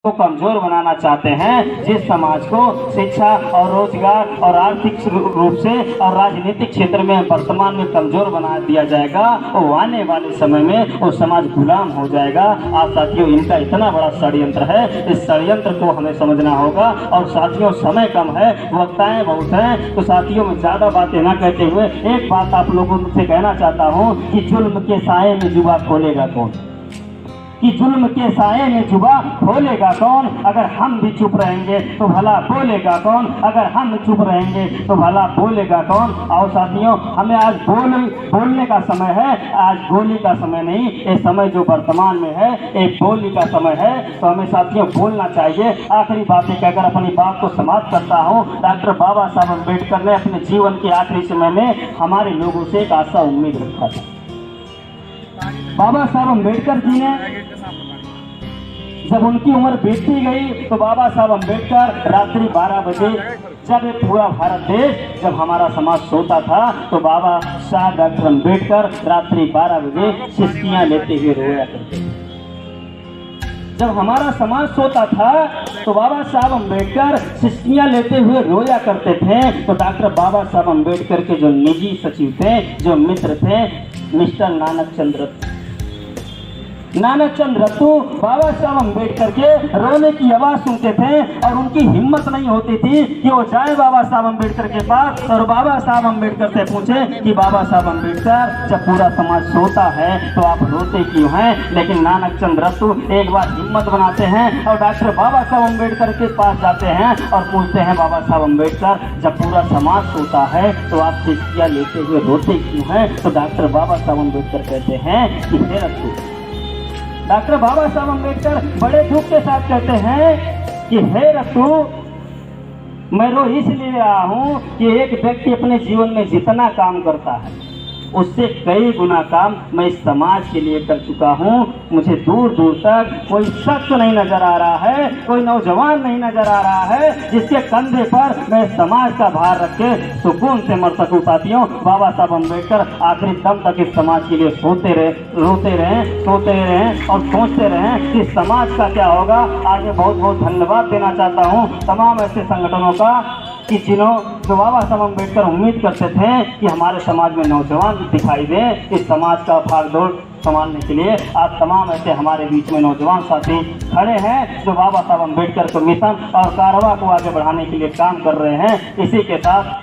को कमजोर बनाना चाहते हैं, जिस समाज को शिक्षा और रोजगार और आर्थिक रूप से और राजनीतिक क्षेत्र में वर्तमान में कमजोर बना दिया जाएगा, वो आने वाले समय में वो समाज गुलाम हो जाएगा। आज साथियों, इनका इतना बड़ा षड्यंत्र है, इस षड्यंत्र को हमें समझना होगा। और साथियों, समय कम है, वक्ताएं बहुत हैं, तो साथियों में ज्यादा बातें न कहते हुए एक बात आप लोगों से कहना चाहता हूँ कि जुल्म के साए में जुबा खोलेगा कौन, कि जुल्म के साए में जुबा खोलेगा कौन। अगर हम भी चुप रहेंगे तो भला बोलेगा कौन, अगर हम चुप रहेंगे तो भला बोलेगा कौन। आओ साथियों, हमें आज बोलने का समय है, आज गोली का समय नहीं। ये समय जो वर्तमान में है एक बोली का समय है, तो हमें साथियों बोलना चाहिए। आखिरी बातें कहकर अपनी बात को समाप्त करता हूँ। डॉक्टर बाबा साहब अम्बेडकर ने अपने जीवन के आखिरी समय में हमारे लोगों से एक आशा उम्मीद रखा था। बाबा साहब अम्बेडकर जी ने जब उनकी उम्र बीतती गई तो बाबा साहब अम्बेडकर रात्रि 12 बजे, जब पूरा भारत देश, जब हमारा समाज सोता था, तो बाबा साहब डॉक्टर अम्बेडकर रात्रि 12 बजे सिसकियां लेते हुए रोया करते थे। जब हमारा समाज सोता था तो बाबा साहब अम्बेडकर सिसकियां लेते हुए रोया करते थे। तो डॉक्टर बाबा साहब अम्बेडकर के जो निजी सचिव थे, जो मित्र थे, मिस्टर नानक चंद रत्तू बाबा साहब अम्बेडकर के रोने की आवाज सुनते थे और उनकी हिम्मत नहीं होती थी कि वो जाए बाबा साहब अम्बेडकर के पास और बाबा साहब अम्बेडकर से पूछे कि बाबा साहब अम्बेडकर, जब पूरा समाज सोता है तो आप रोते क्यों हैं। लेकिन नानक चंद रत्तू एक बार हिम्मत बनाते हैं और डॉक्टर बाबा साहब अम्बेडकर के पास जाते हैं और पूछते हैं, बाबा साहब अम्बेडकर, जब पूरा समाज सोता है तो आप सिसकियां लेते हुए रोते क्यों हैं। तो डॉक्टर बाबा साहब अम्बेडकर कहते हैं कि हे रत्तू, डॉक्टर बाबा साहब अम्बेडकर बड़े दुख के साथ कहते हैं कि हे रत्तू, मैं रो इसलिए रहा हूँ कि एक व्यक्ति अपने जीवन में जितना काम करता है उससे कई गुना काम मैं इस समाज के लिए कर चुका हूँ। मुझे दूर दूर तक कोई शख्स नहीं नजर आ रहा है, कोई नौजवान नहीं नजर आ रहा है जिसके कंधे पर मैं समाज का भार रख के सुकून से मर सकूँ। साथियों, बाबा साहब अम्बेडकर आखिरी दम तक इस समाज के लिए सोते रहे, रोते रहे और सोचते रहे कि समाज का क्या होगा। आज मैं बहुत बहुत धन्यवाद देना चाहता हूँ तमाम ऐसे संगठनों का कि जो बाबा साहब अम्बेडकर उम्मीद करते थे कि हमारे समाज में नौजवान दिखाई दें इस समाज का भागदौड़ संभालने के लिए। आज तमाम ऐसे हमारे बीच में नौजवान साथी खड़े हैं जो बाबा साहब अम्बेडकर को मिशन और कारवा को आगे बढ़ाने के लिए काम कर रहे हैं। इसी के साथ